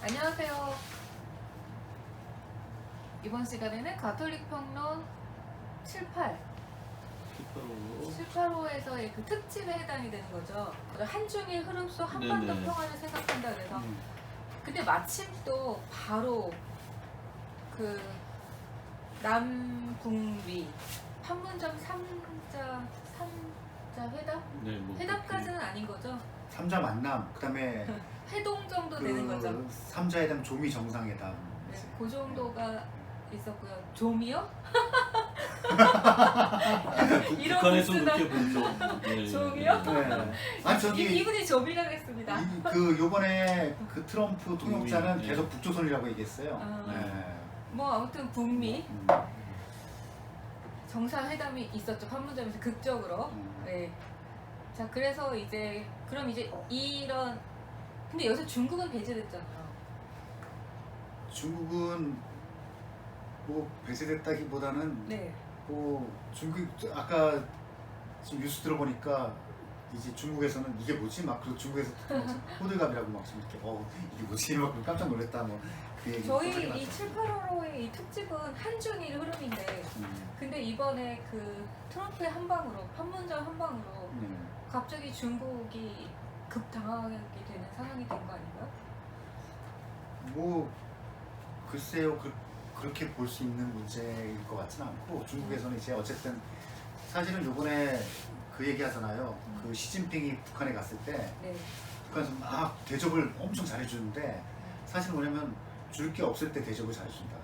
안녕하세요. 이번 시간에는 가톨릭 평론 785에서의 그 특집에 해당이 되는 거죠. 한중일 흐름 속 한반도 네네. 평화를 생각한다 그래서 근데 마침 또 바로 그 남북미 판문점 3자 회담? 네, 뭐 회담까지는 아닌 거죠. 3자 만남, 그 다음에 회동 정도 되는 거죠. 3자회담 조미 정상회담. 네, 그 정도가 있었고요. 좀이요? 이런 북한에서 부스나 그렇게 보죠. 네, 좀이요? 네. 아니 저기 이분이 좀이라 그랬습니다. 그 요번에 그 트럼프 통역자는 네. 계속 북조선이라고 얘기했어요. 아. 네. 뭐 아무튼 북미 음. 정상회담이 있었죠. 판문점에서 극적으로. 네. 자 그래서 이제 그럼 이제 이런 근데 여기서 중국은 배제됐잖아요. 중국은 뭐 배제됐다기보다는 네. 뭐 중국 아까 지금 뉴스 들어보니까 이제 중국에서는 이게 뭐지? 막 그 중국에서 호들갑이라고 막 지금 이렇게 이게 뭐지? 막 깜짝 놀랐다 뭐 그 얘기. 저희 이 785의 이 특집은 한중일 흐름인데 근데 이번에 그 트럼프의 한 방으로 판문점 한 방으로 갑자기 중국이 급당하게 되는 상황이 된 거 아닌가요? 뭐 글쎄요 그렇게 볼 수 있는 문제일 것 같지는 않고 중국에서는 이제 어쨌든 사실은 요번에 그 얘기 하잖아요. 그 시진핑이 북한에 갔을 때 네. 북한에서 막 대접을 엄청 잘해주는데 사실 뭐냐면 줄 게 없을 때 대접을 잘해준다.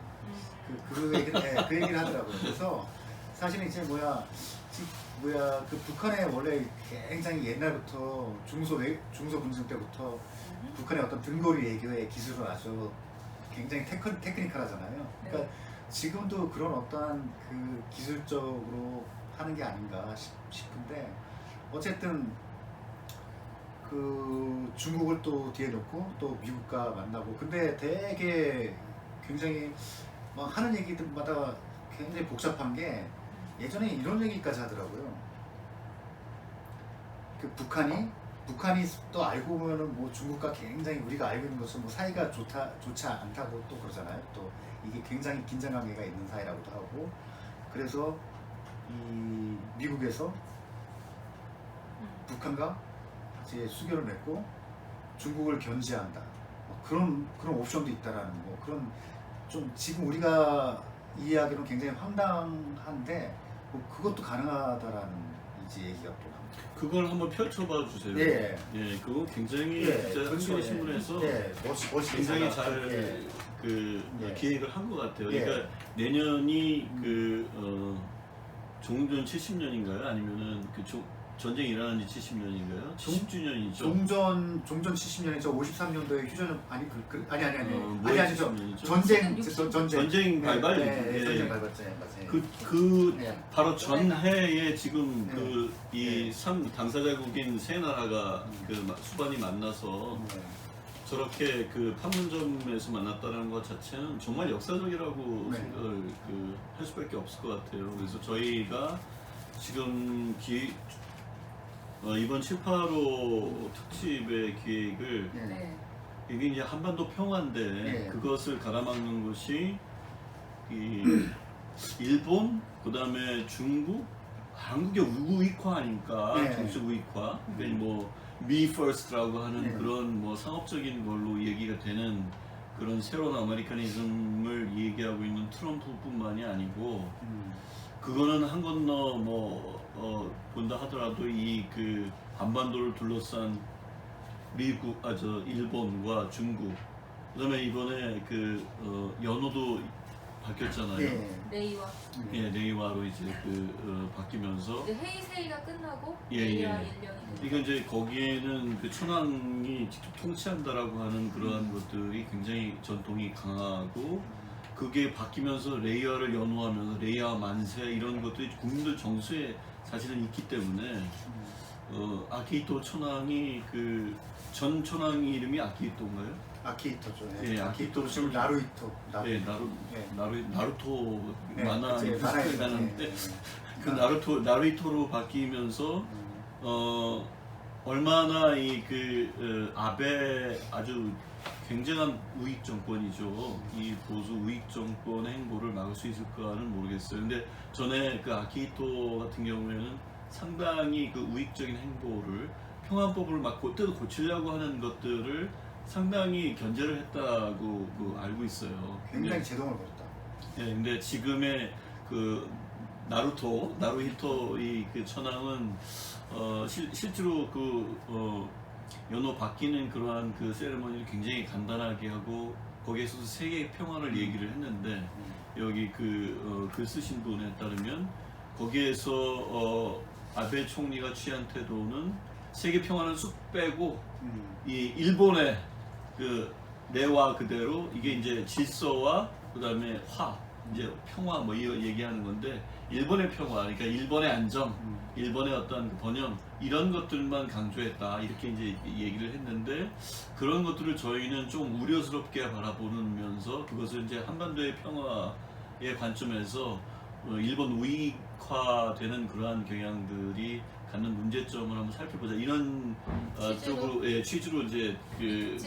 그 얘기를 하더라고요. 그래서 사실은 이제 그 북한에 원래 굉장히 옛날부터 중소 군중 때부터 북한의 어떤 등거리 외교의 기술은 아주 굉장히 테크니컬하잖아요. 그러니까 지금도 그런 어떠한 그 기술적으로 하는 게 아닌가 싶은데 어쨌든 그 중국을 또 뒤에 놓고 또 미국과 만나고 근데 되게 굉장히 막 하는 얘기들마다 굉장히 복잡한 게 예전에 이런 얘기까지 하더라고요. 그 북한이 또 알고 보면은 뭐 중국과 굉장히 우리가 알고 있는 것은 뭐 사이가 좋지 않다고 또 그러잖아요. 또 이게 굉장히 긴장 관계가 있는 사이라고도 하고 그래서 이 미국에서 북한과 이제 수교를 맺고 중국을 견제한다. 뭐 그런 옵션도 있다라는 뭐 그런 좀 지금 우리가 이해하기로는 굉장히 황당한데 뭐 그것도 가능하다라는 이제 얘기가 또 나옵니다. 그걸 한번 펼쳐봐 주세요. 예. 예, 그거 굉장히 진짜 그렇죠. 한겨레 신문에서 멋있게 굉장히 잘 잘 그 예. 기획을 한 것 같아요. 예. 그러니까 내년이 종전 70년인가요? 아니면은 전쟁이 일어난 지 70년인가요? 70주년이죠. 종전 70년이죠. 53년도에 휴전 아니 아니 저 70년이죠. 전쟁 발발. 네, 전쟁 발발제 맞아요. 네. 바로 전해에 지금 네. 이 당사자국인 세 나라가 수반이 만나서 저렇게 그 판문점에서 만났다는 것 자체는 정말 역사적이라고 네. 생각을 할 수밖에 없을 것 같아요. 그래서 저희가 지금 이번 785 특집의 기획을 네. 이게 이제 한반도 평화인데 네. 그것을 가라막는 것이 이 일본, 그다음에 중국, 한국의 우익화 아닙니까? 네. 정치적 우익화. 그러니까 뭐 Me First라고 하는 네. 그런 뭐 상업적인 걸로 얘기가 되는 그런 새로운 아메리카니즘을 얘기하고 있는 트럼프뿐만이 아니고 그거는 한 건너 본다 하더라도 이 그 한반도를 둘러싼 일본과 중국, 그다음에 이번에 연호도 바뀌었잖아요. 네이와 예, 네이와로 이제 바뀌면서 이제 헤이세이가 끝나고 예, 네이와 예. 1년이 이건 이제 거기에는 그 천황이 직접 통치한다라고 하는 그러한 것들이 굉장히 전통이 강하고 그게 바뀌면서 레이아를 연호하면서 레이아 만세 이런 것들이 국민들 정서에 사실은 있기 때문에 아키히토 천황이 전 천황 이름이 아키히토인가요? 아키히토죠. 예, 아키히토 지금 나루히토. 네, 나루토 네, 만화 그치, 비슷하게 가는데 그 나루히토로 바뀌면서 얼마나 아베 아주 굉장한 우익 정권이죠. 이 보수 우익 정권의 행보를 막을 수 있을까는 모르겠어요. 근데 전에 그 아키히토 같은 경우에는 상당히 그 우익적인 행보를 평화법을 막 고치려고 하는 것들을 상당히 견제를 했다고 그 알고 있어요. 굉장히 제동을 걸었다. 예, 근데 지금의 그 나루히토의 그 천황은 실제로 연호 바뀌는 그러한 그 세레머니를 굉장히 간단하게 하고 거기에서도 세계 평화를 얘기를 했는데 여기 글 쓰신 분에 따르면 거기에서 아베 총리가 취한 태도는 세계 평화는 쑥 빼고 이 일본의 그 내와 그대로 이게 이제 질서와 그다음에 이제 평화 뭐 이거 얘기하는 건데 일본의 평화 그러니까 일본의 안정, 일본의 어떤 그 번영 이런 것들만 강조했다 이렇게 이제 얘기를 했는데 그런 것들을 저희는 좀 우려스럽게 바라보면서 그것을 이제 한반도의 평화의 관점에서 일본 우익화되는 그러한 경향들이 갖는 문제점을 한번 살펴보자 이런 쪽으로 취지로 이제 그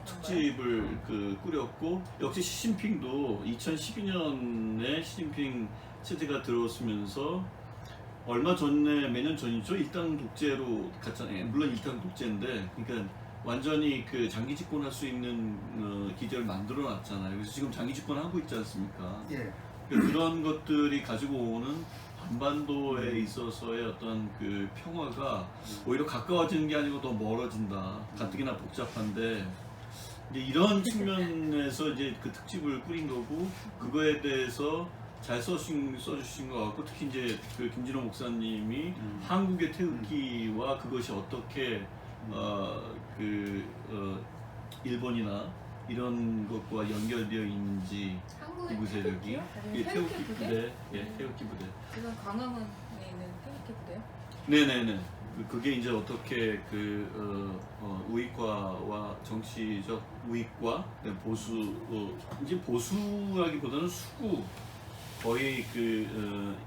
특집을 꾸렸고 역시 시진핑도 2012년에 시진핑 체제가 들어서면서 얼마 전에 몇 년 전이죠 일당 독재로 갔잖아요. 물론 일당 독재인데 그러니까 완전히 그 장기 집권할 수 있는 기제를 만들어 놨잖아요. 그래서 지금 장기 집권하고 있지 않습니까? 예. 그런 것들이 가지고 오는 한반도에 있어서의 어떤 그 평화가 오히려 가까워지는 게 아니고 더 멀어진다. 가뜩이나 복잡한데 이제 이런 측면에서 이제 그 특집을 꾸린 거고 그거에 대해서 잘 써주신 것 같고 특히 이제 그 김진호 목사님이 한국의 태극기와 그것이 어떻게 일본이나 이런 것과 연결되어 있는지 한국의 누구 세력이 태극기요? 예, 태극기 부대? 태극기 부대. 그건 광화문에 있는 태극기 부대요? 네네네. 그게 이제 어떻게 우익화와 정치적 우익과 보수 이제 보수라기보다는 수구 거의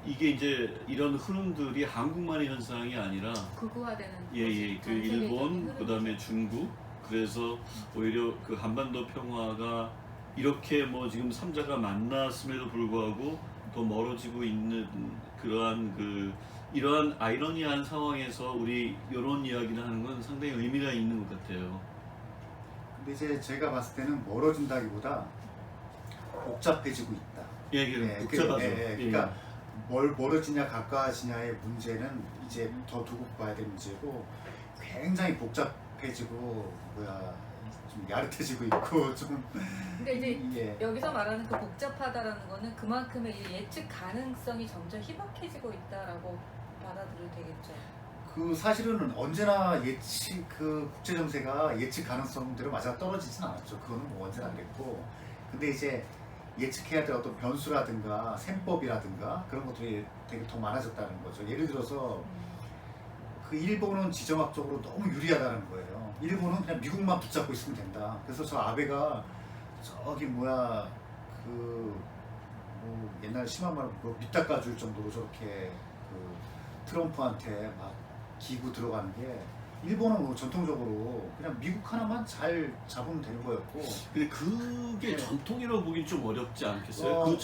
이게 이제 이런 흐름들이 한국만의 현상이 아니라 극우화되는 그 전 세계적인 일본 흐름이죠. 그다음에 중국 그래서 오히려 그 한반도 평화가 이렇게 뭐 지금 삼자가 만났음에도 불구하고 더 멀어지고 있는 그러한 이러한 아이러니한 상황에서 우리 이런 이야기를 하는 건 상당히 의미가 있는 것 같아요. 근데 이제 제가 봤을 때는 멀어진다기보다 복잡해지고 있다. 복잡하죠. 그러니까 뭘 멀어지냐 가까워지냐의 문제는 이제 더 두고 봐야 될 문제고 굉장히 복잡해지고 좀 야릇해지고 있고 좀. 근데 이제 예. 여기서 말하는 그 복잡하다라는 거는 그만큼의 이 예측 가능성이 점점 희박해지고 있다라고 받아들여도 되겠죠. 사실은 언제나 국제 정세가 예측 가능성대로 맞아 떨어지진 않았죠. 그거는 뭐 언제나 그랬고. 근데 이제 예측해야 될 어떤 변수라든가 셈법이라든가 그런 것들이 되게 더 많아졌다는 거죠. 예를 들어서 일본은 지정학적으로 너무 유리하다는 거예요. 일본은 그냥 미국만 붙잡고 있으면 된다. 그래서 저 아베가 옛날 심한 말로 밑닦아 줄 정도로 저렇게 트럼프한테 막 기구 들어가는 게 일본은 뭐 전통적으로 그냥 미국 하나만 잘 잡으면 되는 거였고. 근데 그게 네. 전통이라고 보긴 좀 어렵지 않겠어요?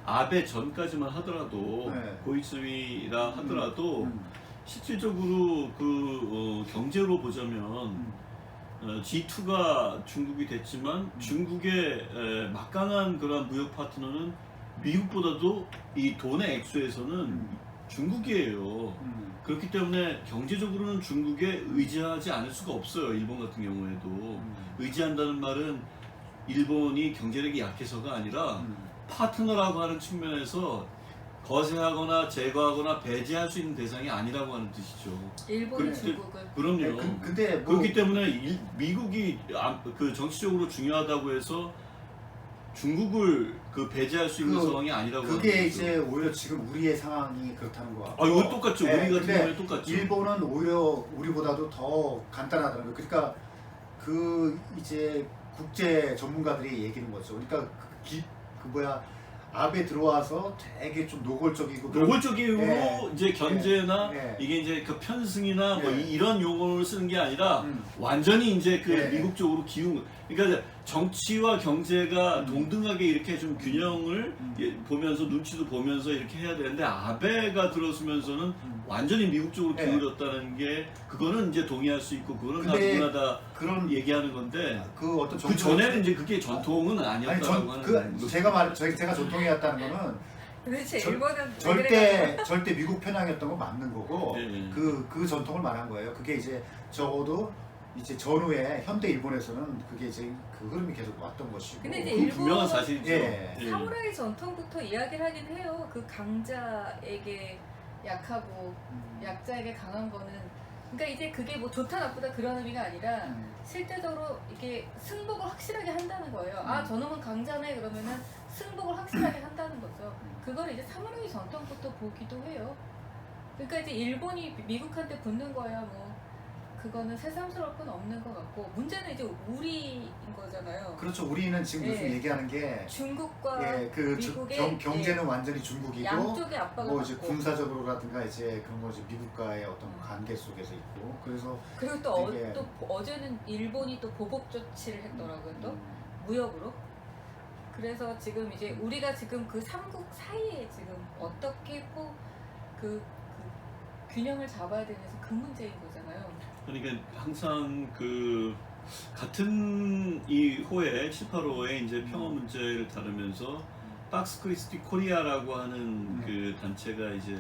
아베 전까지만 하더라도 네. 고이즈미라 하더라도 실질적으로 경제로 보자면 G2가 중국이 됐지만 중국의 막강한 그런 무역 파트너는 미국보다도 이 돈의 액수에서는 중국이에요. 그렇기 때문에 경제적으로는 중국에 의지하지 않을 수가 없어요. 일본 같은 경우에도 의지한다는 말은 일본이 경제력이 약해서가 아니라 파트너라고 하는 측면에서 거세하거나 제거하거나 배제할 수 있는 대상이 아니라고 하는 뜻이죠. 일본이 중국을. 그럼요. 근데 그렇기 때문에 미국이 정치적으로 중요하다고 해서 중국을 배제할 수 있는 상황이 아니라고 하는 그게 거죠. 이제 오히려 지금 우리의 상황이 그렇다는 거 같고. 이거 똑같죠. 우리 같은 경우에 똑같죠. 일본은 오히려 우리보다도 더 간단하다는 거. 그러니까 이제 국제 전문가들이 얘기하는 거죠. 그러니까 아베 들어와서 되게 좀 노골적으로 예. 이제 견제나 예. 이게 이제 편승이나 뭐 예. 이런 용어를 쓰는 게 아니라 완전히 이제 예. 미국 쪽으로 기운. 그러니까 정치와 경제가 동등하게 이렇게 좀 균형을 보면서 눈치도 보면서 이렇게 해야 되는데 아베가 들어서면서는 완전히 미국 쪽으로 네. 기울었다는 게 그거는 이제 동의할 수 있고 그거는 다 근데 누구나 다 그런 얘기하는 건데 그 어떤 그 전에는 이제 그게 전통은 아니 아니었다고 하는 제가 전통이었다는 거는 도대체 절- 일본은 왜 그래가지고 절대 미국 편향이었던 건 맞는 거고 네. 그 전통을 말한 거예요. 그게 이제 적어도 이제 전후에 현대 일본에서는 그게 이제 그 흐름이 계속 왔던 것이고. 근데 이제 그건 분명한 일본은- 사실이죠. 예. 예. 사무라이 전통부터 이야기를 하긴 해요. 그 강자에게 약하고 약자에게 강한 거는 그러니까 이제 그게 뭐 좋다 나쁘다 그런 의미가 아니라 실제적으로 이게 승복을 확실하게 한다는 거예요. 아 저놈은 강자네 그러면은 승복을 확실하게 한다는 거죠. 그걸 이제 사무라이 전통부터 보기도 해요. 그러니까 이제 일본이 미국한테 붙는 거야 뭐 그거는 새삼스러울 건 없는 것 같고 문제는 이제 우리인 거잖아요. 그렇죠. 우리는 지금 요즘 예. 얘기하는 게 중국과 예, 그 미국의 경제는 완전히 중국이고 양쪽의 압박을 뭐 이제 받고 군사적으로라든가 이제 그런 거 이제 미국과의 어떤 관계 속에서 있고 그래서 그리고 또, 되게- 또 어제는 일본이 또 보복 조치를 했더라고요. 또 무역으로. 그래서 지금 이제 우리가 지금 그 삼국 사이에 지금 어떻게 그 균형을 잡아야 되면서 그 문제인 거잖아요. 그러니까 항상 그 같은 이 호에 785의 이제 평화 문제를 다루면서 박스 크리스티 코리아라고 하는 그 단체가 이제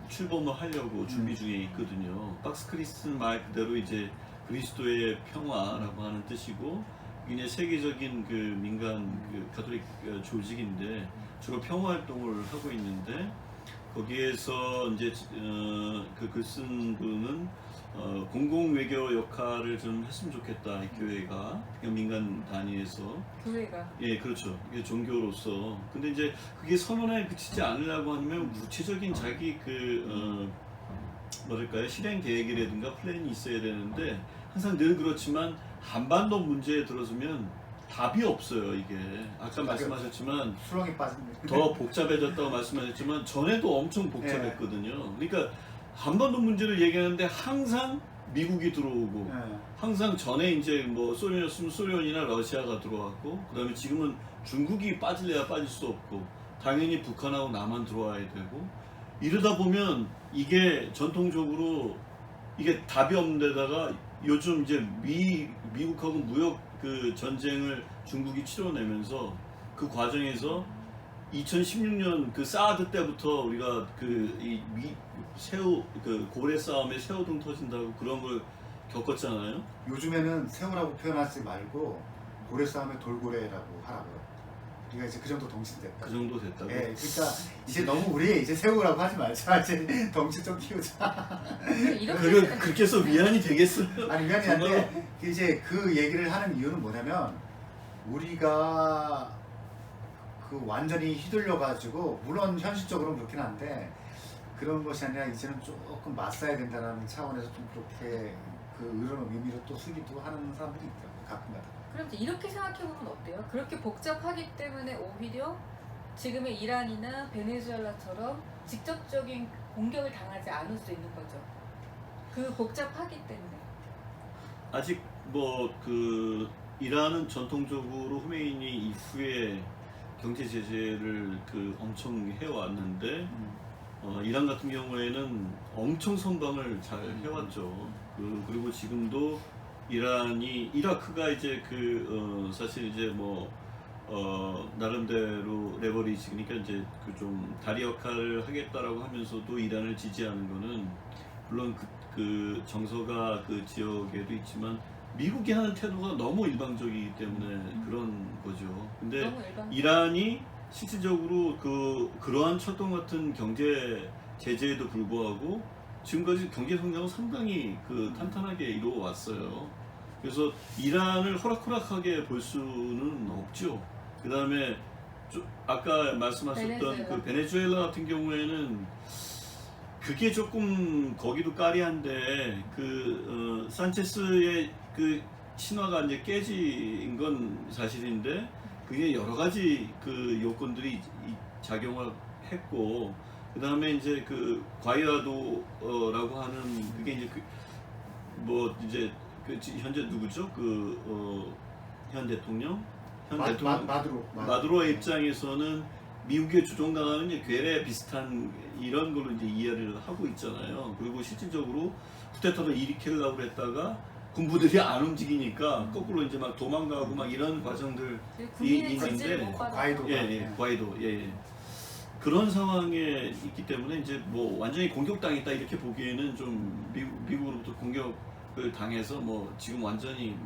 출범을 하려고 준비 중에 있거든요. 박스 크리스티는 말 그대로 이제 그리스도의 평화라고 하는 뜻이고 이게 세계적인 그 민간 그 가톨릭 조직인데 주로 평화 활동을 하고 있는데 거기에서 이제 그 글 쓴 분은 공공 외교 역할을 좀 했으면 좋겠다 이 교회가 민간 단위에서 교회가. 예 그렇죠 이게 종교로서 근데 이제 그게 선언에 그치지 않으려고 하면 구체적인 자기 뭐랄까요 실행 계획이라든가 플랜이 있어야 되는데 항상 늘 그렇지만 한반도 문제에 들어서면 답이 없어요 이게 아까 말씀하셨지만 수렁이 빠진 더 복잡해졌다고 말씀하셨지만 전에도 엄청 복잡했거든요. 그러니까 한반도 문제를 얘기하는데 항상 미국이 들어오고 예. 항상 전에 이제 뭐 소련이었으면 소련이나 러시아가 들어왔고 그다음에 지금은 중국이 빠질래야 빠질 수 없고 당연히 북한하고 남한 들어와야 되고 이러다 보면 이게 전통적으로 이게 답이 없는 데다가 요즘 이제 미국하고 무역 그 전쟁을 중국이 치러내면서 그 과정에서 2016년 그 사드 때부터 우리가 새우 그 고래 싸움에 새우등 터진다고 그런 걸 겪었잖아요. 요즘에는 새우라고 표현하지 말고 고래 싸움에 돌고래라고 하라고요. 우리가 이제 그 정도 덩치됐다. 그 정도 됐다고. 예, 그러니까 이제 너무 우리 이제 새우라고 하지 말자. 이제 덩치 좀 키우자. 이렇게 그렇게 해서 위안이 되겠어요? 아니 미안이 한데 이제 그 얘기를 하는 이유는 뭐냐면 우리가 그 완전히 휘둘려 가지고 물론 현실적으로는 그렇긴 한데 그런 것이 아니라 이제는 조금 맞서야 된다는 차원에서 좀 그렇게 그 이런 의미로 또 쓰기도 하는 사람들이 있더라고요. 가끔가다. 그럼 이제 이렇게 생각해보면 어때요? 그렇게 복잡하기 때문에 오히려 지금의 이란이나 베네수엘라처럼 직접적인 공격을 당하지 않을 수 있는 거죠. 그 복잡하기 때문에. 아직 뭐 그 이란은 전통적으로 후메이니 이후에 경제 제재를 그 엄청 해왔는데 이란 같은 경우에는 엄청 선방을 잘 해왔죠. 그리고 지금도 이라크가 이제 사실 이제 뭐 나름대로 레버리지 그러니까 이제 그 좀 다리 역할을 하겠다라고 하면서도 이란을 지지하는 거는 물론 그 정서가 그 지역에도 있지만 미국이 하는 태도가 너무 일방적이기 때문에 그런 거죠. 근데 너무 일반. 이란이 실질적으로 그러한 철동 같은 경제 제재에도 불구하고 지금까지 경제 성장은 상당히 탄탄하게 이루어 왔어요. 그래서 이란을 호락호락하게 볼 수는 없죠. 그 다음에 아까 말씀하셨던 그 베네수엘라 같은 경우에는 그게 조금 거기도 까리한데 산체스의 그 신화가 이제 깨진 건 사실인데 그게 여러 가지 그 요건들이 작용을 했고 그 다음에 이제 그 과이아도라고 하는 그게 이제 뭐 이제 현재 누구죠? 현 대통령, 네. 마두로의 입장에서는 미국의 조종 강화는 이제 괴뢰 비슷한 이런 걸로 이제 이해를 하고 있잖아요. 그리고 실질적으로 쿠데타도 일으키려고 했다가 군부들이 안 움직이니까 거꾸로 이제 막 도망가고 막 이런 과정들이 국민의 지지를 있는데, 못 받아. 과이도. 과이도, 그런 상황에 있기 때문에 이제 뭐 완전히 공격당했다 이렇게 보기에는 좀 미국으로부터 공격을 당해서 뭐 지금 완전히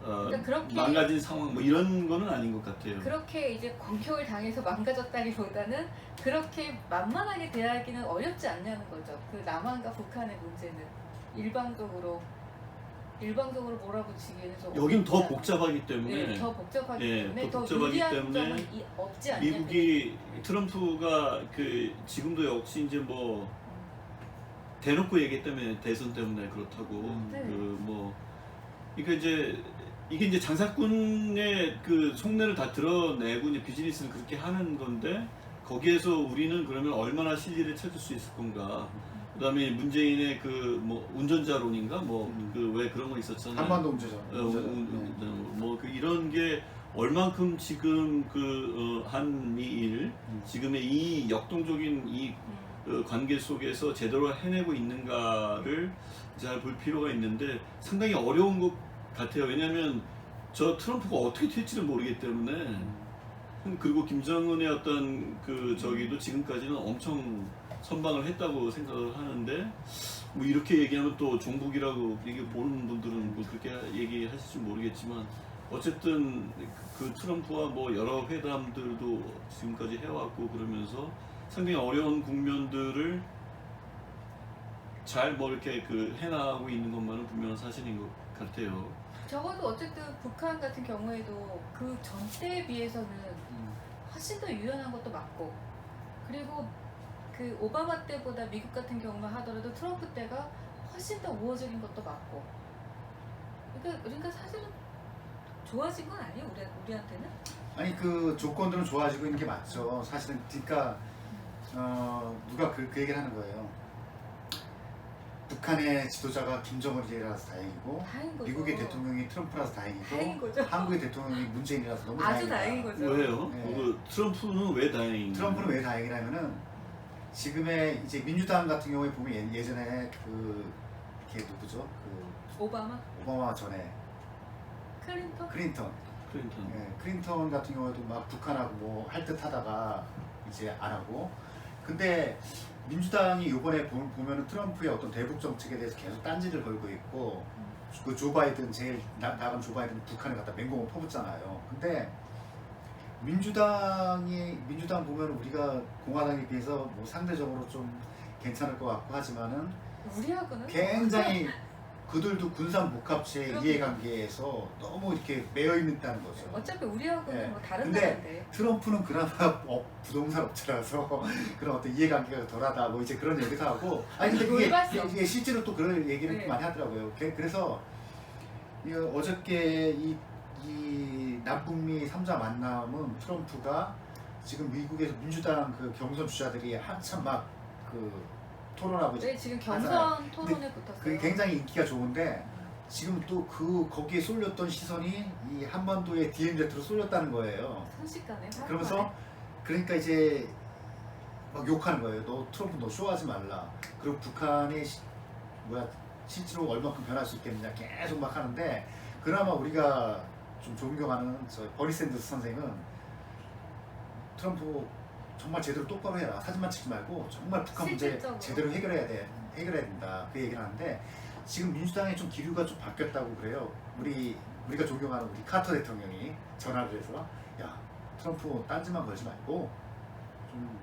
그러니까 그렇게 망가진 상황 뭐 이런 거는 아닌 것 같아요. 그렇게 이제 공격을 당해서 망가졌다기보다는 그렇게 만만하게 대하기는 어렵지 않냐는 거죠. 그 남한과 북한의 문제는 일방적으로 몰아붙이기에는 좀 여긴 더 어렵지 복잡하기 때문에 네, 더 복잡하기 때문에 더 더 복잡하기 유리한 때문에 점은 없지 않냐. 미국이 트럼프가 지금도 역시 이제 뭐 대놓고 얘기했다면 대선 때문에 그렇다고 네. 이게 이제 장사꾼의 그 속내를 다 드러내고 이제 비즈니스를 그렇게 하는 건데 거기에서 우리는 그러면 얼마나 실리를 찾을 수 있을 건가? 그다음에 문재인의 운전자론인가 왜 그런 거 있었잖아요. 한반도 운전자. 이런 게 얼만큼 지금 한미일 지금의 이 역동적인 이 관계 속에서 제대로 해내고 있는가를 잘 볼 필요가 있는데 상당히 어려운 것 같아요. 왜냐하면 저 트럼프가 어떻게 될지를 모르기 때문에 그리고 김정은의 어떤 저기도 지금까지는 엄청 선방을 했다고 생각을 하는데 뭐 이렇게 얘기하면 또 종북이라고 이게 보는 분들은 뭐 그렇게 얘기하실지 모르겠지만 어쨌든 그 트럼프와 뭐 여러 회담들도 지금까지 해왔고 그러면서 상당히 어려운 국면들을 잘 뭐 이렇게 해나가고 있는 것만은 분명한 사실인 것 같아요. 적어도 어쨌든 북한 같은 경우에도 그 전 때에 비해서는 훨씬 더 유연한 것도 맞고, 그리고 그 오바마 때보다 미국 같은 경우만 하더라도 트럼프 때가 훨씬 더 우호적인 것도 맞고, 그러니까 사실은 좋아진 건 아니에요, 우리한테는. 아니 그 조건들은 좋아지고 있는 게 맞죠. 사실은 그러니까 누가 그 얘기를 하는 거예요. 북한의 지도자가 김정은이라서 다행이고, 다행인 거죠. 미국의 대통령이 트럼프라서 다행인 다행이고, 거죠. 한국의 대통령이 문재인이라서 너무 아주 다행이다. 다행인 거죠. 왜요? 네. 트럼프는 왜 다행인가요? 트럼프는 왜 다행이냐면은 지금의 이제 민주당 같은 경우에 보면 예전에 걔 누구죠? 오바마 전에 클린턴. 클린턴 같은 경우에도 막 북한하고 뭐 할 듯 하다가 이제 안 하고. 근데 민주당이 이번에 보면은 트럼프의 어떤 대북 정책에 대해서 계속 딴지를 걸고 있고, 그 조 바이든 제일 나간 조 바이든 북한을 갖다 맹공을 퍼붓잖아요. 근데 민주당 보면 우리가 공화당에 비해서 뭐 상대적으로 좀 괜찮을 것 같고 하지만은 우리하고는 굉장히 그들도 군산 복합체의 이해관계에서 너무 이렇게 매여 있다는 거죠. 어차피 우리하고는 네. 뭐 다른 근데 나라인데. 트럼프는 그나마 부동산 업체라서 그런 어떤 이해관계가 덜하다 뭐 이제 그런 얘기도 하고, 아니 근데 이게 실제로 또 그런 얘기를 네. 많이 하더라고요. 그래서 어저께 이 남북미 3자 만남은 트럼프가 지금 미국에서 민주당 그 경선 주자들이 한참 막 토론하고 네, 지금 하잖아요. 경선 토론에 붙었어요. 그게 굉장히 인기가 좋은데 지금 또 거기에 쏠렸던 시선이 이 한반도의 DMZ로 쏠렸다는 거예요. 순식간에. 그러면서 그러니까 이제 막 욕하는 거예요. 너 트럼프 너 쇼하지 말라. 그리고 북한이 실제로 얼마큼 변할 수 있겠느냐 계속 막 하는데, 그나마 우리가 좀 존경하는 버니 샌더스 선생은 트럼프 정말 제대로 똑바로 해라. 사진만 찍지 말고 정말 북한 문제 실질적으로. 제대로 해결해야 된다. 그 얘기를 하는데 지금 민주당의 좀 기류가 좀 바뀌었다고 그래요. 우리가 존경하는 우리 카터 대통령이 전화를 해서 야 트럼프 딴지만 걸지 말고 좀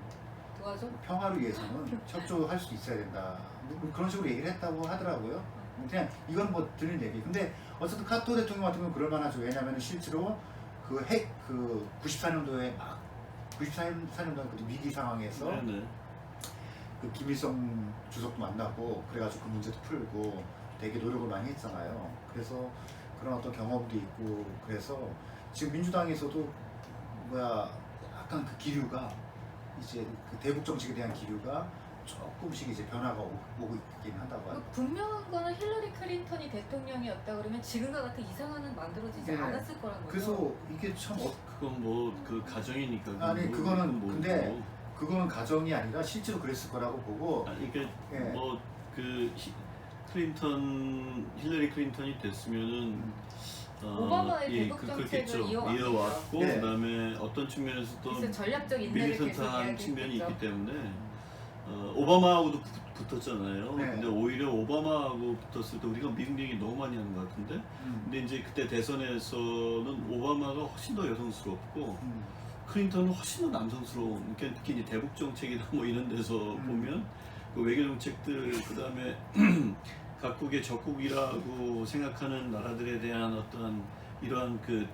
도와줘. 평화를 위해서는 협조할 수 있어야 된다. 뭐 그런 식으로 얘기를 했다고 하더라고요. 그냥 이건 뭐 들은 얘기. 근데 어쨌든 카터 대통령 같은 경우는 그럴만하죠. 왜냐하면 실제로 그 94년도에 막 94년도 그 위기 상황에서 그 김일성 주석도 만나고 그래가지고 그 문제도 풀고 되게 노력을 많이 했잖아요. 그래서 그런 어떤 경험도 있고, 그래서 지금 민주당에서도 약간 그 기류가 이제 그 대북 정책에 대한 기류가 조금씩 이제 변화가 오고 있긴 하다고 하죠. 분명한 거는 힐러리 클린턴이 대통령이었다 그러면 지금과 같은 이상한은 만들어지지 네. 않았을 거란 거죠. 그래서 이게 참 그건 뭐 그 가정이니까. 아니, 뭐, 그거는 뭐, 근데 뭐. 그거는 가정이 아니라 실제로 그랬을 거라고 보고. 아니 그러니까 예. 뭐그 힐러리 클린턴이 됐으면은 오바마의 대북 그렇겠죠. 정책을 이어왔고 네. 그다음에 어떤 측면에서도 그래서 전략적 인내를 계속 밀리턴트한 측면이 있기 이야기했겠죠. 때문에 오바마하고도 붙었잖아요. 네. 근데 오히려 오바마하고 붙었을 때 우리가 미국 얘기 너무 많이 하는 것 같은데. 근데 이제 그때 대선에서는 오바마가 훨씬 더 여성스럽고 클린턴은 훨씬 더 남성스러운. 그러니까 특히 이제 대북 정책이나 뭐 이런 데서 보면 그 외교 정책들 그다음에 각국의 적국이라고 생각하는 나라들에 대한 어떤 이러한 그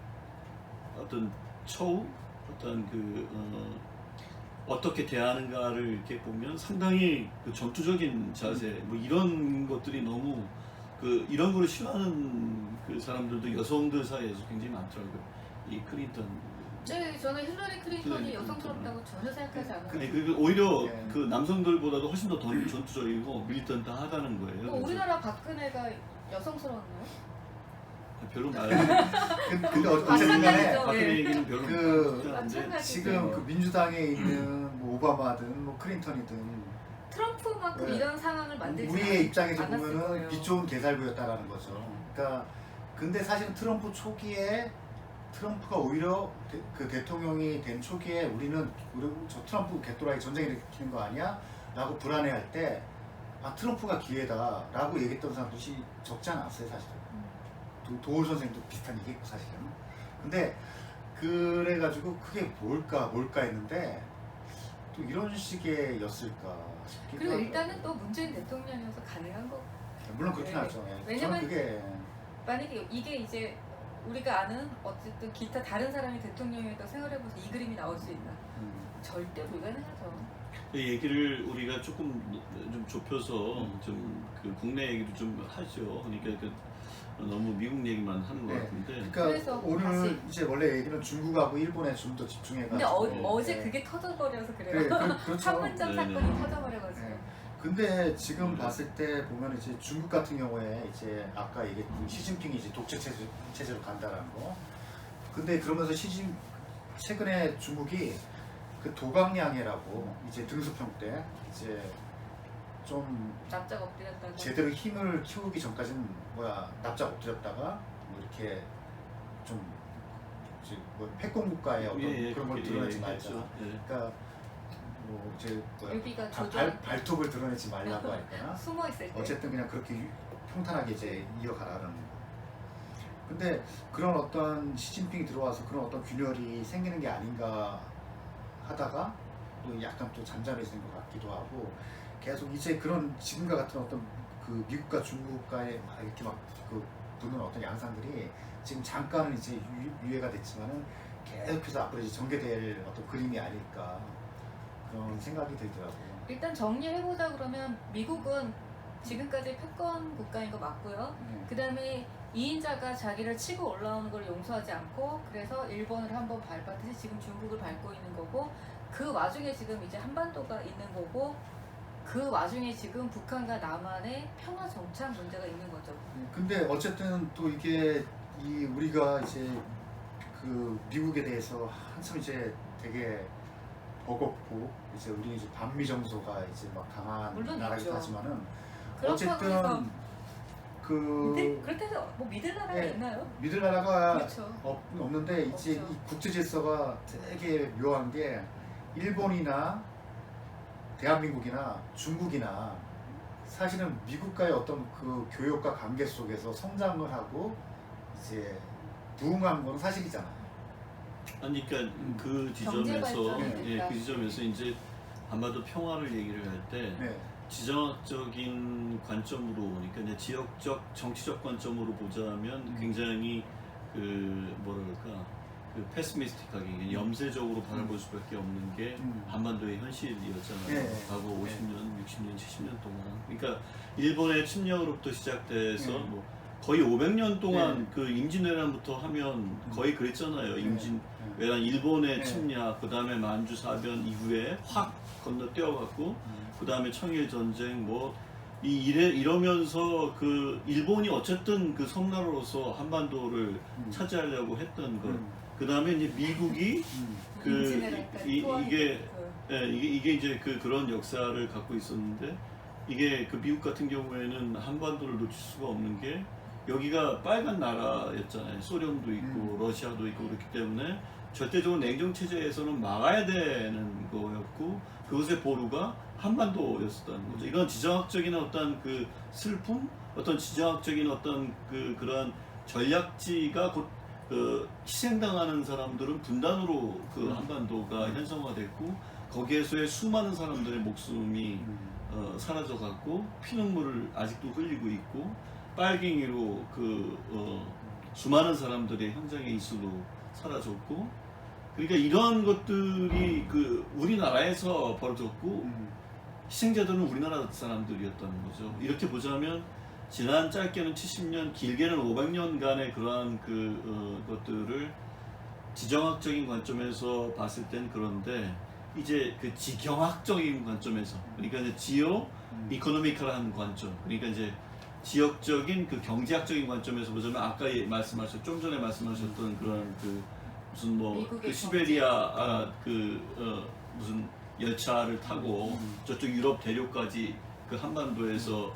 어떤 처우, 어떤 그 어떻게 대하는가를 이렇게 보면 상당히 그 전투적인 자세, 뭐 이런 것들이 너무 그 이런 거를 싫어하는 그 사람들도 여성들 사이에서 굉장히 많더라고요. 이 클린턴. 네, 저는 힐러리 클린턴이 힐러리 여성스럽다고 전혀 생각하지 않아요. 아니, 그 오히려 네. 그 남성들보다도 훨씬 더 전투적이고 밀리턴트하다는 거예요. 뭐 그래서 우리나라 박근혜가 여성스러웠나요? 별로 말. 근데 어쨌든 간에 마찬가지죠. 박근혜 얘기는 별로 그 하지 않는데. 마찬가지. 지금 그 민주당에 있는 뭐 오바마든 뭐 클린턴이든 트럼프만큼 네. 이런 상황을 만들지 우리의 입장에서 않았을 보면은 거예요. 빛 좋은 개살구였다라는 거죠. 그러니까 근데 사실은 트럼프 초기에 트럼프가 오히려 그 대통령이 된 초기에 우리 저 트럼프 개또라이 전쟁 일으키는 거 아니야? 라고 불안해할 때 아 트럼프가 기회다 라고 얘기했던 사람들이 적지 않았어요 사실은. 도올 선생님도 비슷한 얘기했고 사실은. 근데 그래가지고 그게 뭘까 했는데 또 이런 식의 였을까 싶기도 그리고 하더라고요. 일단은 또 문재인 대통령이어서 가능한 거. 물론 그렇긴 네. 하죠. 예. 왜냐면 저는 그게 만약에 이게 이제 우리가 아는 어쨌든 기타 다른 사람이 대통령이었다고 생각해보세요. 이 그림이 나올 수 있나? 절대 불가능하죠. 이 얘기를 우리가 조금 좀 좁혀서 좀 그 국내 얘기도 좀 하죠. 그러니까 그 너무 미국 얘기만 하는 것 네. 같은데. 그러니까 그래서 오늘 다시. 이제 원래 얘기는 중국하고 일본에 좀 더 집중해가지고. 근데 어제 네. 그게 터져버려서 그래요. 네, 그렇죠. 판문점 네네. 사건이 터져버려가지고. 네. 근데 지금 봤을 때 보면 이제 중국 같은 경우에 이제 아까 얘기했던 시진핑이 이제 독재 체제로 간다라는 거. 근데 그러면서 최근에 중국이 그 도강량해라고 이제 등수평 때 이제 좀 납작 엎드렸다가. 제대로 힘을 키우기 전까지는 납작 엎드렸다가 뭐 이렇게 좀 이제 뭐 패권 국가의 어떤 그런 걸 드러내지 말자. 그러니까 뭐 이제 유비가 조절. 발톱을 드러내지 말라고 할까나. 숨어 있을 때. 어쨌든 그냥 그렇게 평탄하게 이제 이어가라는 거. 근데 그런 어떤 시진핑이 들어와서 그런 어떤 균열이 생기는 게 아닌가 하다가 또 약간 또 잠잠해지는 것 같기도 하고 계속 이제 그런 지금과 같은 어떤 그 미국과 중국과의 막 이렇게 막 그 붙는 어떤 양상들이 지금 잠깐은 이제 유예가 됐지만은 계속해서 앞으로 이제 전개될 어떤 그림이 아닐까 그런 생각이 들더라고요. 일단 정리해보자 그러면 미국은 지금까지 패권 국가인 거 맞고요. 그 다음에 2인자가 자기를 치고 올라오는 걸 용서하지 않고 그래서 일본을 한번 밟았듯이 지금 중국을 밟고 있는 거고 그 와중에 지금 이제 한반도가 있는 거고 그 와중에 지금 북한과 남한의 평화 정착 문제가 있는 거죠. 근데 어쨌든 또 이게 우리가 이제 그 미국에 대해서 한참 이제 되게 버겁고 이제 우리 이제 반미 정서가 이제 막 강한 물론 나라기도 있죠. 하지만은 그렇다고 해서 어쨌든 그 그렇게 해서 뭐 믿을 나라가 네. 있나요? 믿을 나라가 그렇죠. 없는데 이제 없죠. 이 국제 질서가 되게 묘한 게 일본이나 대한민국이나 중국이나 사실은 미국과의 어떤 그 교역과 관계 속에서 성장을 하고 이제 부흥한 건 사실이잖아요. 아니 그러니까 그 경제 지점에서 발전이 됐다. 그 지점에서 이제 한반도 평화를 얘기를 할 때 네. 지정학적인 관점으로 그러니까 이제 지역적 정치적 관점으로 보자면 굉장히 그 뭐랄까 그 패스미스틱하게 염세적으로 바라볼 수밖에 없는 게 한반도의 현실이었잖아요. 네. 과거 50년, 60년, 70년 동안. 그러니까 일본의 침략으로부터 시작돼서 뭐 거의 500년 동안 그 임진왜란부터 하면 거의 그랬잖아요. 임진왜란 일본의 침략, 그 다음에 만주 사변 이후에 확 건너뛰어갖고 그 다음에 청일 전쟁 뭐 이러면서 그 일본이 어쨌든 그 섬나라로서 한반도를 차지하려고 했던 것. 그 다음에 이제 미국이 이게 이제 그런 역사를 갖고 있었는데 이게 그 미국 같은 경우에는 한반도를 놓칠 수가 없는 게 여기가 빨간 나라였잖아요. 소련도 있고 러시아도 있고 그렇기 때문에 절대적으로 냉정 체제에서는 막아야 되는 거였고 그것의 보루가 한반도였었다는 거죠. 이런 지정학적인 어떤 그 슬픔, 어떤 지정학적인 어떤 그런 전략지가 곧 그 희생당하는 사람들은 분단으로 그 한반도가 형성화됐고 거기에서의 수많은 사람들의 목숨이 사라져갔고 피눈물을 아직도 흘리고 있고 빨갱이로 수많은 사람들의 현장의 이수도 사라졌고 그러니까 이런 것들이 그 우리나라에서 벌어졌고 희생자들은 우리나라 사람들이었다는 거죠. 이렇게 보자면 지난 짧게는 70년, 길게는 500년간의 그러한 것들을 지정학적인 관점에서 봤을 땐 그런데 이제 그 지경학적인 관점에서 그러니까 이제 지오 이코노미컬한 관점 그러니까 이제 지역적인 그 경제학적인 관점에서 보자면 아까 좀 전에 말씀하셨던 그런 무슨 뭐 그 시베리아 무슨 열차를 타고 저쪽 유럽 대륙까지 그 한반도에서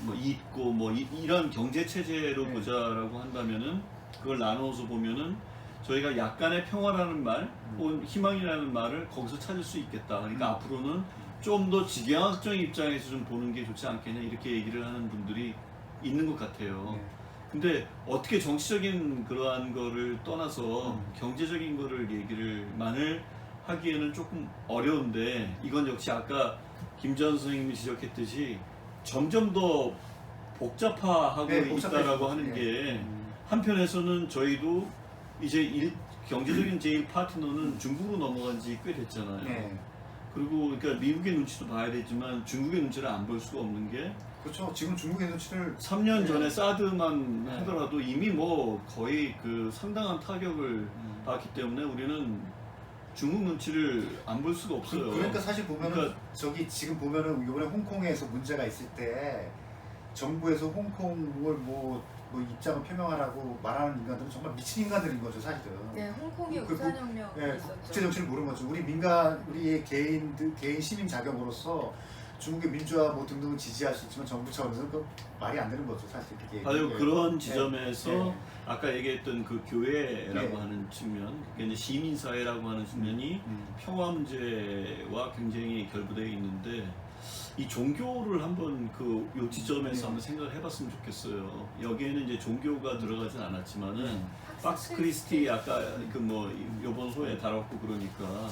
뭐 있고 뭐 이런 경제 체제로 보자라고 한다면은 그걸 나눠서 보면은 저희가 약간의 평화라는 말 혹은 희망이라는 말을 거기서 찾을 수 있겠다. 그러니까 앞으로는 좀 더 지경학적인 입장에서 좀 보는 게 좋지 않겠냐 이렇게 얘기를 하는 분들이 있는 것 같아요. 근데 어떻게 정치적인 그러한 거를 떠나서 경제적인 거를 만을 하기에는 조금 어려운데 이건 역시 아까 김전 선생님이 지적했듯이 점점 더 복잡화하고 있다라고 하는 게 한편에서는 저희도 이제 경제적인 제일 파트너는 중국으로 넘어간 지 꽤 됐잖아요. 그리고 그러니까 미국의 눈치도 봐야 되지만 중국의 눈치를 안 볼 수가 없는 게 그렇죠. 지금 중국의 눈치를 3년 전에 사드만 하더라도 이미 뭐 거의 그 상당한 타격을 받기 때문에 우리는 중국 눈치를 안 볼 수가 없어요. 그러니까 사실 보면은 저기 지금 보면은 이번에 홍콩에서 문제가 있을 때 정부에서 홍콩을 뭐 입장을 표명하라고 말하는 인간들은 정말 미친 인간들인 거죠, 사실은. 네, 홍콩이 우산혁명 있었죠. 국제 정치를 모르는 거죠. 우리의 개인 시민 자격으로서 중국의 민주화 뭐 등등을 지지할 수 있지만 정부 차원에서는 그 말이 안 되는 거죠, 사실 그게. 바로 그런 지점에서 아까 얘기했던 그 교회라고 하는 측면, 그게 이제 시민사회라고 하는 측면이 평화 문제와 굉장히 결부되어 있는데 이 종교를 한번 요 지점에서 한번 생각을 해봤으면 좋겠어요. 여기에는 이제 종교가 들어가진 않았지만은 박스 크리스티 아까 뭐 요번 호에 다뤘고 그러니까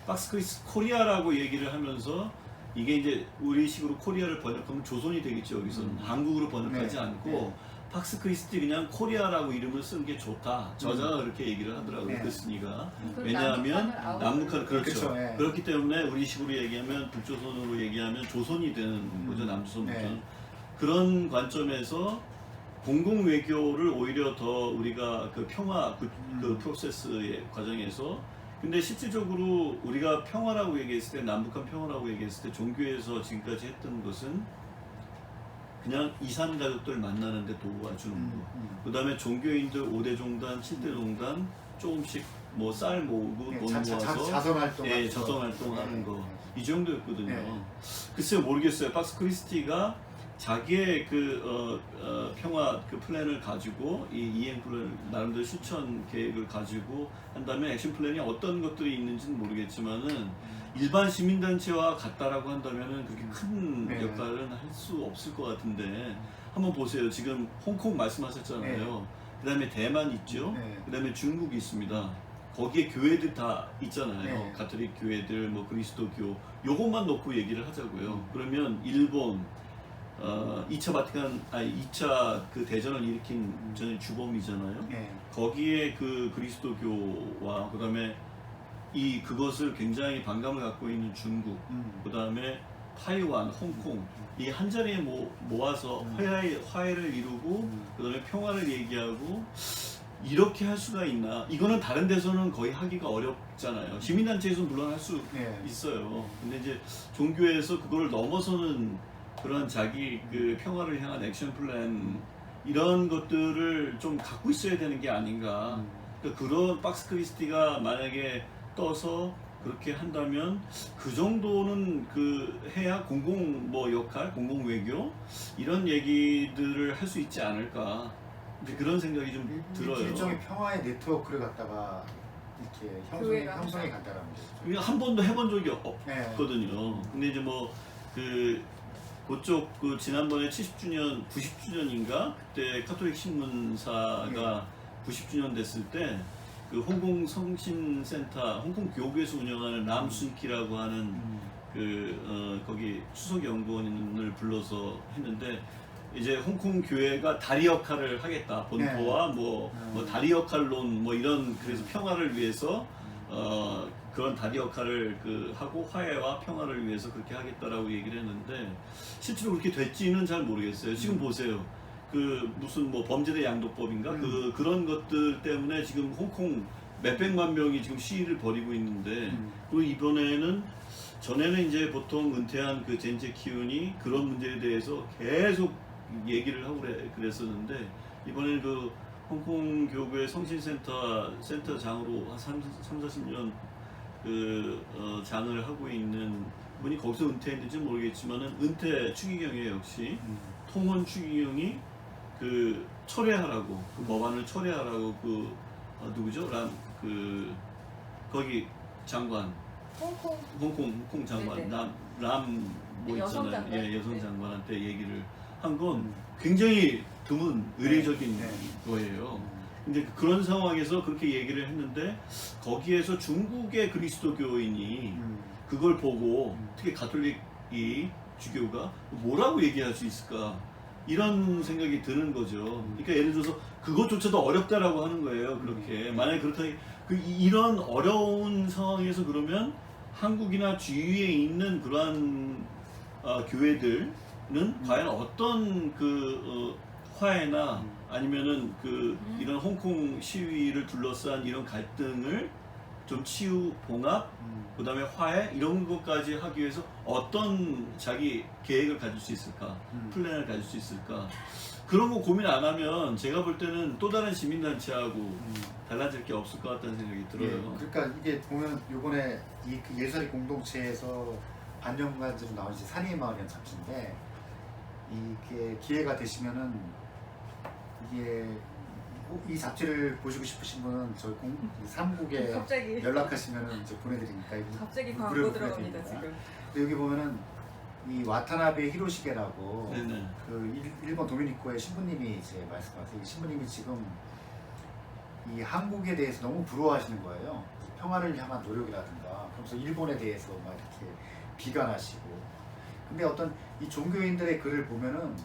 박스 크리스티 코리아라고 얘기를 하면서 이게 이제 우리식으로 코리아를 번역하면 조선이 되겠죠. 여기서는 한국으로 번역하지 않고 박스 크리스티 그냥 코리아라고 이름을 쓰는 게 좋다. 저자가 그렇게 얘기를 하더라고요. 글쓴이가. 왜냐하면 남북한 그렇죠. 그렇기 때문에 우리식으로 얘기하면 북조선으로 얘기하면 조선이 되는 거죠. 남조선부터는. 그런 관점에서 공공 외교를 오히려 더 우리가 그 평화 그 프로세스의 과정에서 근데 실질적으로 우리가 평화라고 얘기했을 때 남북한 평화라고 얘기했을 때 종교에서 지금까지 했던 것은 그냥 이산 가족들 만나는데 도와주는 거. 그 다음에 종교인들 5대 종단, 7대 종단 조금씩 뭐 쌀 모으고 돈 모아서 자선 활동하는 거. 이 정도였거든요. 글쎄요 모르겠어요. 박스 크리스티가 자기의 평화 플랜을 가지고 이 이행 플랜 나름대로 실천 계획을 가지고 한다면 액션 플랜이 어떤 것들이 있는지는 모르겠지만은 일반 시민단체와 같다라고 한다면은 그렇게 큰 역할은 할 수 없을 것 같은데 한번 보세요. 지금 홍콩 말씀하셨잖아요. 그 다음에 대만 있죠. 그 다음에 중국이 있습니다. 거기에 교회들 다 있잖아요. 가톨릭 교회들, 뭐 그리스도교 요것만 놓고 얘기를 하자고요. 그러면 일본 2차 그 대전을 일으킨 전에 주범이잖아요. 거기에 그 그리스도교와 그다음에 그것을 굉장히 반감을 갖고 있는 중국, 그다음에 타이완, 홍콩 이 한 자리에 모아서 화해를 이루고 그다음에 평화를 얘기하고 이렇게 할 수가 있나? 이거는 다른 데서는 거의 하기가 어렵잖아요. 시민단체에서는 물론 할 수 네. 있어요. 근데 이제 종교에서 그걸 넘어서는 그런 자기 그 평화를 향한 액션 플랜 이런 것들을 좀 갖고 있어야 되는 게 아닌가. 그러니까 그런 박스 크리스티가 만약에 떠서 그렇게 한다면 그 정도는 그 해야 공공 뭐 역할, 공공 외교 이런 얘기들을 할 수 있지 않을까. 이제 그런 생각이 좀 들어요. 일종의 평화의 네트워크를 갖다가 이렇게 교회가 형성해 간다는 거죠. 이거 한 번도 해본 적이 네. 없거든요. 근데 이제 뭐 그 그쪽 그 지난번에 70주년, 90주년인가 그때 카톨릭 신문사가 90주년 됐을 때 그 홍콩 성신센터, 홍콩 교구에서 운영하는 람순키라고 하는 거기 수석 연구원을 불러서 했는데 이제 홍콩 교회가 다리 역할을 하겠다. 본토와 뭐 다리 역할론 뭐 이런 그래서 평화를 위해서 그런 다리 역할을 그 하고 화해와 평화를 위해서 그렇게 하겠다라고 얘기를 했는데 실제로 그렇게 될지는 잘 모르겠어요. 지금 보세요. 그 무슨 뭐 범죄대 양도법인가 그런 것들 때문에 지금 홍콩 몇백만 명이 지금 시위를 벌이고 있는데 그리고 이번에는 전에는 이제 보통 은퇴한 그 젠제 키운이 그런 문제에 대해서 계속 얘기를 하고 그랬었는데 이번에는 그 홍콩 교구의 성신센터장으로 한 40년 장을 하고 있는 분이 거기서 은퇴했는지 모르겠지만은 은퇴 추기경이에요. 역시 통원 추기경이 그 철회하라고 그 법안을 철회하라고 그 누구죠? 거기 장관 홍콩 장관 람 뭐 여성 있잖아요. 장관. 예, 여성 장관한테 얘기를 한 건 굉장히 드문 의례적인 거예요. 근데 그런 상황에서 그렇게 얘기를 했는데 거기에서 중국의 그리스도교인이 그걸 보고 특히 가톨릭이 주교가 뭐라고 얘기할 수 있을까 이런 생각이 드는 거죠. 그러니까 예를 들어서 그것조차도 어렵다라고 하는 거예요. 그렇게 만약에 그렇다 이런 어려운 상황에서 그러면 한국이나 주위에 있는 그러한 교회들은 과연 어떤 화해나 아니면은 이런 홍콩 시위를 둘러싼 이런 갈등을 좀 치유, 봉합, 그다음에 화해 이런 것까지 하기 위해서 어떤 자기 계획을 가질 수 있을까, 플랜을 가질 수 있을까 그런 거 고민 안 하면 제가 볼 때는 또 다른 시민단체하고 달라질 게 없을 것 같다는 생각이 들어요. 예, 그러니까 이게 보면 요번에 그 예술의 공동체에서 반년간으로 나온 이제 산이의 마을이라는 잡지인데 이게 기회가 되시면은 이게 이 잡지를 보시고 싶으신 분은 저희 사무국에 갑자기 연락하시면은 이제 보내드리니까 갑자기 무료로 광고 들어갑니다 보내드립니다. 지금. 근데 여기 보면은 이 와타나베 히로시게라고 네네. 그 일본 도미니코의 신부님이 이제 말씀하세요. 이 신부님이 지금 이 한국에 대해서 너무 부러워하시는 거예요. 평화를 향한 노력이라든가 그러면서 일본에 대해서 막 이렇게 비관하시고 근데 어떤 이 종교인들의 글을 보면은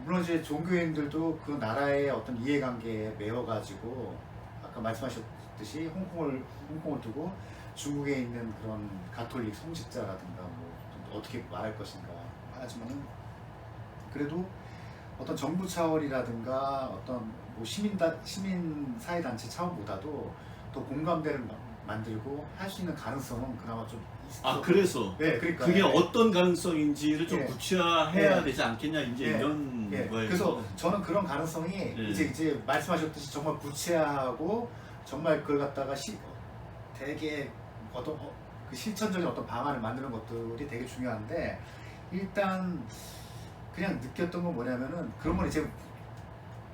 물론 이제 종교인들도 그 나라의 어떤 이해관계에 매여가지고 아까 말씀하셨듯이 홍콩을 두고 중국에 있는 그런 가톨릭 성직자라든가 뭐 어떻게 말할 것인가 하지만은 그래도 어떤 정부 차원이라든가 어떤 뭐 시민 사회 단체 차원보다도 더 공감대를 만들고 할 수 있는 가능성은 그나마 좀 있어. 그래서 네, 그러니까 그게 어떤 가능성인지를 좀 예. 구체화해야 예. 되지 않겠냐 이제 예. 이런 예. 거예요. 그래서 저는 그런 가능성이 이제 말씀하셨듯이 정말 구체화하고 정말 그걸 갖다가 되게 어떤 그 실천적인 어떤 방안을 만드는 것들이 되게 중요한데 일단 그냥 느꼈던 건 뭐냐면은 그런 건 이제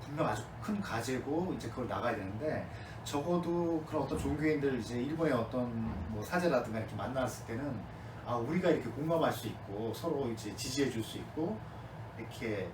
분명 아주 큰 과제고 이제 그걸 나가야 되는데 적어도 그런 어떤 종교인들 이제 일본의 어떤 뭐 사제라든가 이렇게 만났을 때는 우리가 이렇게 공감할 수 있고 서로 이제 지지해 줄 수 있고 이렇게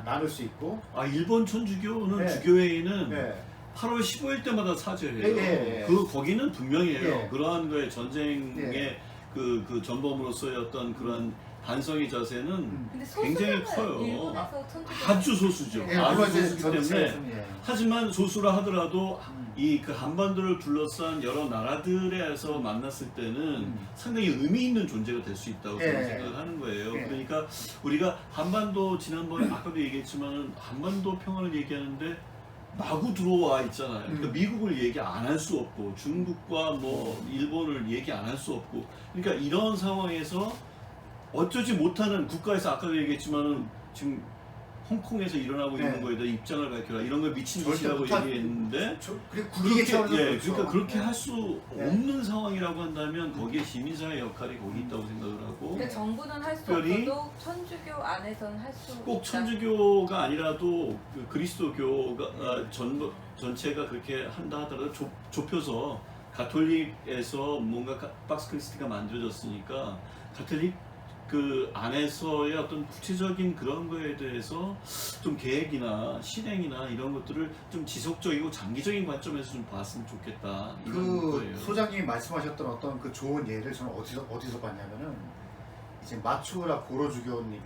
나눌 수 있고 일본 천주교는 네. 주교회의는 네. 8월 15일 때마다 사죄해요. 예. 거기는 분명해요. 예. 그러한 거에 전쟁의 예. 그 전범으로서의 어떤 그런 반성의 자세는 근데 굉장히 소수는 커요. 일본에서 천주교 아주 소수죠. 예, 아주 물론 이제 소수기 때문에 전체에서는, 하지만 소수라 하더라도 음. 이 그 한반도를 둘러싼 여러 나라들에서 만났을 때는 상당히 의미 있는 존재가 될 수 있다고 예. 저는 생각을 하는 거예요. 예. 그러니까 우리가 한반도 지난번에 아까도 얘기했지만 한반도 평화를 얘기하는데 마구 들어와 있잖아요. 그러니까 미국을 얘기 안 할 수 없고 중국과 뭐 일본을 얘기 안 할 수 없고 그러니까 이런 상황에서 어쩌지 못하는 국가에서 아까도 얘기했지만은 지금 홍콩에서 일어나고 네. 있는 거에 대해 입장을 밝혀라 이런 걸 미친 절대 짓이라고 못한- 얘기했는데 그리고 국익의 차원에서 예, 그렇죠. 그러니까 그렇게 네. 할 수 네. 없는 상황이라고 한다면 거기에 시민사회 역할이 거기 있다고 생각을 하고 근데 정부는 할 수 특별히 없어도 천주교 안에서는 할 수 있다. 꼭 천주교가 아니라도 그 그리스도교가 전체가 그렇게 한다 하더라도 좁혀서 가톨릭에서 뭔가 박스 크리스티가 만들어졌으니까 가톨릭 그 안에서의 어떤 구체적인 그런 거에 대해서 좀 계획이나 실행이나 이런 것들을 좀 지속적이고 장기적인 관점에서 좀 봤으면 좋겠다 이런 그 거예요. 소장님이 말씀하셨던 어떤 그 좋은 예를 저는 어디서 봤냐면은 이제 마츠우라 고로주교님이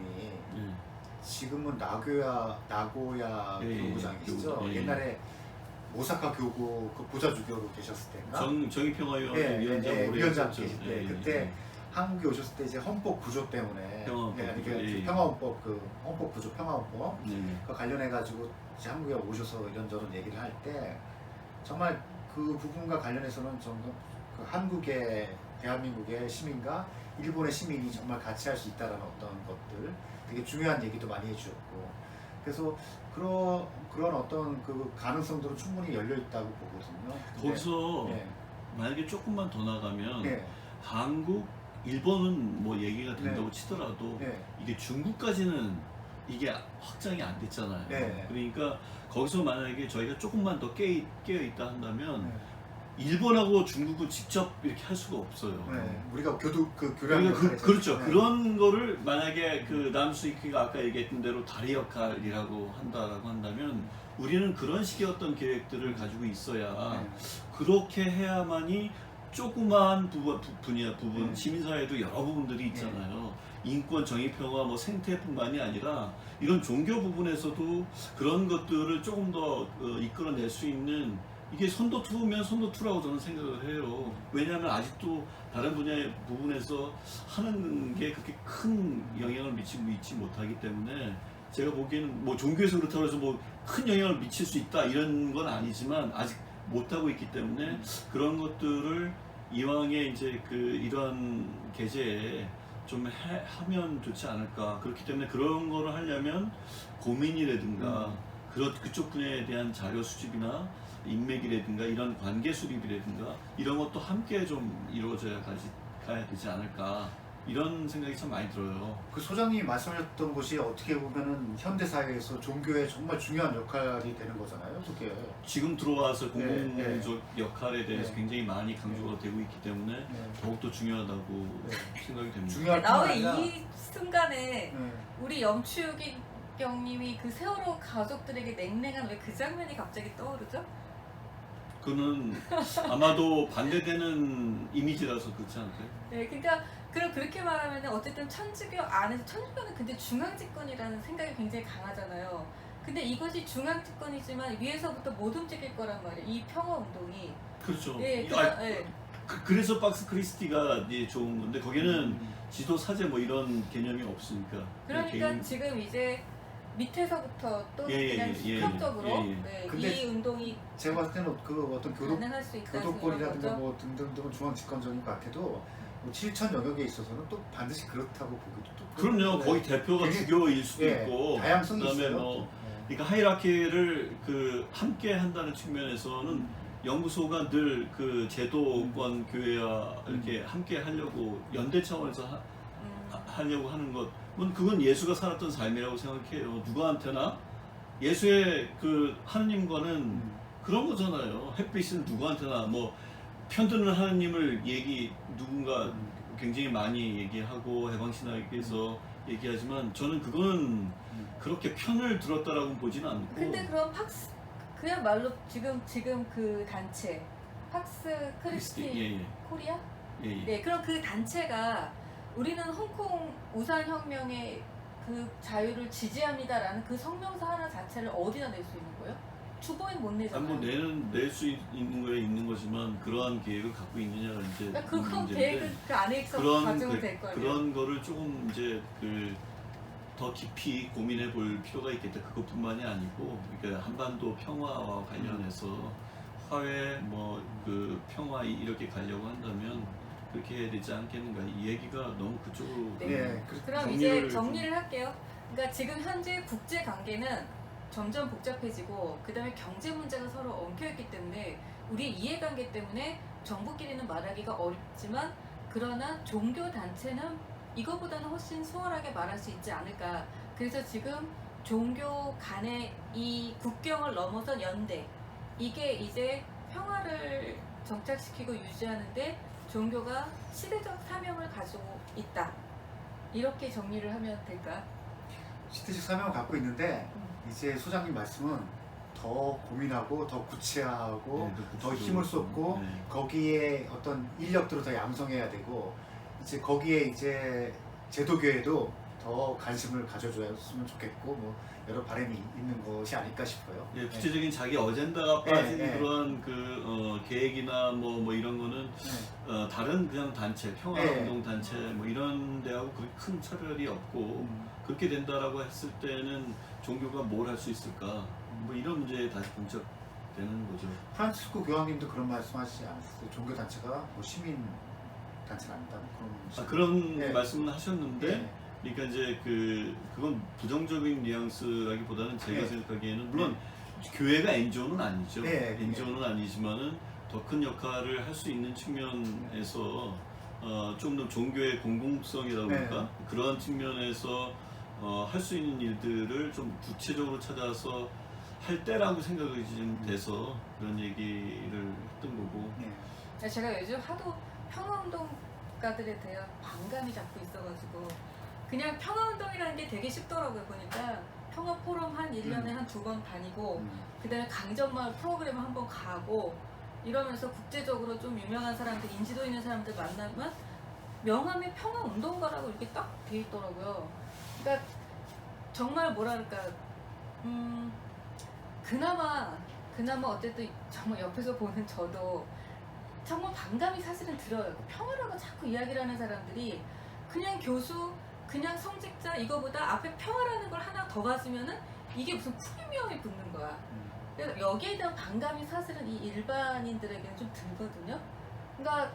네. 지금은 나고야 예, 교구장이시죠. 예, 예. 옛날에 오사카 교구 그 보좌주교로 계셨을 때인가? 정의평화위원회 위원장으로 위원장 했었죠. 계실 때 예, 그때 예. 한국에 오셨을 때 이제 헌법 구조 때문에 평화헌법 예, 구조, 이게 예. 평화헌법 그 헌법 구조 평화헌법 네. 그 관련해 가지고 이제 한국에 오셔서 이런저런 얘기를 할 때 정말 그 부분과 관련해서는 정말 그 한국의 대한민국의 시민과 일본의 시민이 정말 같이 할 수 있다는 어떤 것들 되게 중요한 얘기도 많이 해주셨고 그래서 그런 어떤 그 가능성들은 충분히 열려 있다고 보거든요. 근데, 거기서 예, 만약에 조금만 더 나가면 예, 한국, 일본은 뭐 얘기가 된다고 네. 치더라도 예, 이게 중국까지는 이게 확장이 안 됐잖아요. 네. 그러니까 거기서 만약에 저희가 조금만 더 깨어 있다 한다면 예. 일본하고 중국은 직접 이렇게 할 수가 없어요. 네, 우리가 교량 그러니까 그렇죠. 네. 그런 거를 만약에 그 남수이키가 아까 얘기했던 대로 다리 역할이라고 한다라고 한다면 우리는 그런 식의 어떤 계획들을 가지고 있어야 네. 그렇게 해야만이 조그마한 부분 네. 시민사회도 여러 부분들이 있잖아요. 인권, 정의평화, 뭐 생태뿐만이 아니라 이런 종교 부분에서도 그런 것들을 조금 더 이끌어낼 수 있는 이게 선도2면 선도2라고 저는 생각을 해요. 왜냐하면 아직도 다른 분야의 부분에서 하는 게 그렇게 큰 영향을 미치고 있지 못하기 때문에 제가 보기에는 뭐 종교에서 그렇다고 해서 뭐 큰 영향을 미칠 수 있다 이런 건 아니지만 아직 못하고 있기 때문에 그런 것들을 이왕에 이제 그 이러한 계제에 좀 하면 좋지 않을까. 그렇기 때문에 그런 거를 하려면 고민이라든가 그쪽 분야에 대한 자료 수집이나 인맥이라든가 이런 관계 수립이라든가 이런 것도 함께 좀 이루어져야 가야 되지 않을까 이런 생각이 참 많이 들어요. 그 소장님이 말씀하셨던 것이 어떻게 보면은 현대 사회에서 종교의 정말 중요한 역할이 되는 거잖아요. 그게. 지금 들어와서 네, 공공적 역할에 대해서 네. 굉장히 많이 강조가 되고 있기 때문에 네. 더욱더 중요하다고 네. 생각이 됩니다. 중요할 뿐만 나왜 아니라 이 순간에 네. 우리 염추경님이 그 세월호 가족들에게 냉랭한 왜 그 장면이 갑자기 떠오르죠? 그는 아마도 반대되는 이미지라서 그렇지 않을까요? 네, 그러니까 그렇게 말하면 어쨌든 천주교 안에서 천주교는 근데 중앙집권이라는 생각이 굉장히 강하잖아요. 근데 이것이 중앙집권이지만 위에서부터 못 움직일 거란 말이에요. 이 평화운동이. 그렇죠. 예, 예. 그래서 박스 크리스티가 이제 좋은 건데 거기는 지도 사제 뭐 이런 개념이 없으니까. 그러니까 개인- 지금 이제 밑에서부터 또 예, 그냥 예, 수평적으로 예, 예. 네, 근데 이 운동이 제가 봤을 때는 그 어떤 가능할 수 있다 교도권이라든가 뭐 등등등은 중앙 집권적인 것 같아도 뭐 7천 영역에 있어서는 또 반드시 그렇다고 보기도 또 그럼요. 네. 거기 대표가 되게- 주교일 수도 예, 있고 다양성이 그다음에 있어요. 뭐 네. 그러니까 하이라키를 그 함께 한다는 측면에서는 연구소가 늘 그 제도권 교회와 이렇게 함께 하려고 연대 차원에서 하려고 하는 것, 그건 예수가 살았던 삶이라고 생각해요. 누구한테나 예수의 그 하느님과는 그런 거잖아요. 햇빛은 누구한테나 뭐 편드는 하느님을 누군가 굉장히 많이 얘기하고 해방신학에서 얘기하지만 저는 그거는 그렇게 편을 들었다라고 보지는 않고. 근데 그럼 그야말로 지금 그 단체 팍스 크리스티 예, 예. 코리아? 예, 예. 네, 그럼 그 단체가 우리는 홍콩 우산혁명의 그 자유를 지지합니다라는 그 성명서 하나 자체를 어디다 낼 수 있는 거예요? 주보엔 못 내잖아요. 뭐 낼 수 있는 거에 있는 거지만 그러한 계획을 갖고 있느냐가 이제 그러니까 그건 문제인데 계획은 그 안에서 가지고 될 거예요. 그런 거를 조금 이제 더 깊이 고민해 볼 필요가 있겠다. 그것뿐만이 아니고 그러니까 한반도 평화와 관련해서 화해 그 평화 이렇게 가려고 한다면 그렇게 해야 되지 않겠는가. 이 얘기가 너무 그쪽으로 네. 그럼 이제 정리를 할게요. 그러니까 지금 현재 국제 관계는 점점 복잡해지고 그다음에 경제 문제가 서로 엉켜있기 때문에 우리 이해관계 때문에 정부끼리는 말하기가 어렵지만 그러나 종교 단체는 이거보다는 훨씬 수월하게 말할 수 있지 않을까. 그래서 지금 종교 간의 이 국경을 넘어선 연대 이게 이제 평화를 정착시키고 유지하는데 종교가 시대적 사명을 가지고 있다. 이렇게 정리를 하면 될까? 시대적 사명을 갖고 있는데 이제 소장님 말씀은 더 고민하고 더 구체화하고 더 힘을 쏟고 거기에 어떤 인력들을 더 양성해야 되고 이제 거기에 이제 제도교회도 더 관심을 가져줬으면 좋겠고 뭐 여러 바람이 있는 것이 아닐까 싶어요. 예, 구체적인 자기 어젠다가 빠진 그런 계획이나 뭐 이런 거는 다른 그냥 단체, 평화운동 단체 뭐 이런 데하고 그렇게 큰 차별이 없고 그렇게 된다라고 했을 때는 종교가 뭘 할 수 있을까? 뭐 이런 문제에 다시 봉착되는 거죠. 프란치스코 교황님도 그런 말씀하시지 않았어요? 종교 단체가 뭐 시민 단체가 아니다 그런 말씀을 하셨는데. 그러니까 이제 그건 부정적인 뉘앙스라기보다는 제가 생각하기에는 물론 교회가 엔조는 아니죠. 엔조는 아니지만은 더 큰 역할을 할 수 있는 측면에서 좀 더 종교의 공공성이라고 할까 그러한 측면에서 할 수 있는 일들을 좀 구체적으로 찾아서 할 때라고 생각이 좀 돼서 그런 얘기를 했던 거고. 제가 요즘 하도 평화운동가들에 대한 반감이 자꾸 있어가지고 그냥 평화운동이라는 게 되게 쉽더라고요. 보니까 평화포럼 한 1년에 한 2번 다니고 그 다음에 강정마을 프로그램 한번 가고 이러면서 국제적으로 좀 유명한 사람들, 인지도 있는 사람들 만나면 명함에 평화운동가라고 이렇게 딱 돼 있더라고요. 그러니까 정말 뭐랄까 그나마 어쨌든 정말 옆에서 보는 저도 정말 반감이 사실은 들어요. 평화라고 자꾸 이야기를 하는 사람들이 그냥 교수 그냥 성직자 이거보다 앞에 평화라는 걸 하나 더 가지면은 이게 무슨 프리미엄이 붙는 거야. 그래서 여기에 대한 반감이 사실은 이 일반인들에게는 좀 들거든요. 그러니까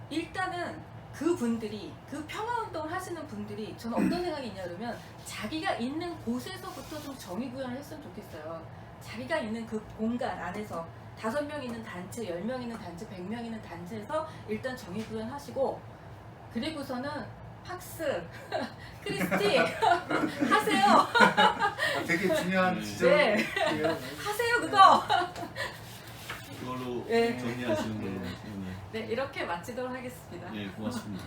일단은 그분들이 그 평화운동을 하시는 분들이 저는 어떤 생각이 있냐 그러면 자기가 있는 곳에서부터 좀 정의 구현을 했으면 좋겠어요. 자기가 있는 그 공간 안에서 5명 있는 단체, 10명 있는 단체, 100명 있는 단체에서 일단 정의 구현하시고 그리고서는 학습, 크리스티 하세요. 되게 중요한 지점. 하세요 그거. 그걸로 정리하시는 걸로. 네, 이렇게 마치도록 하겠습니다. 고맙습니다.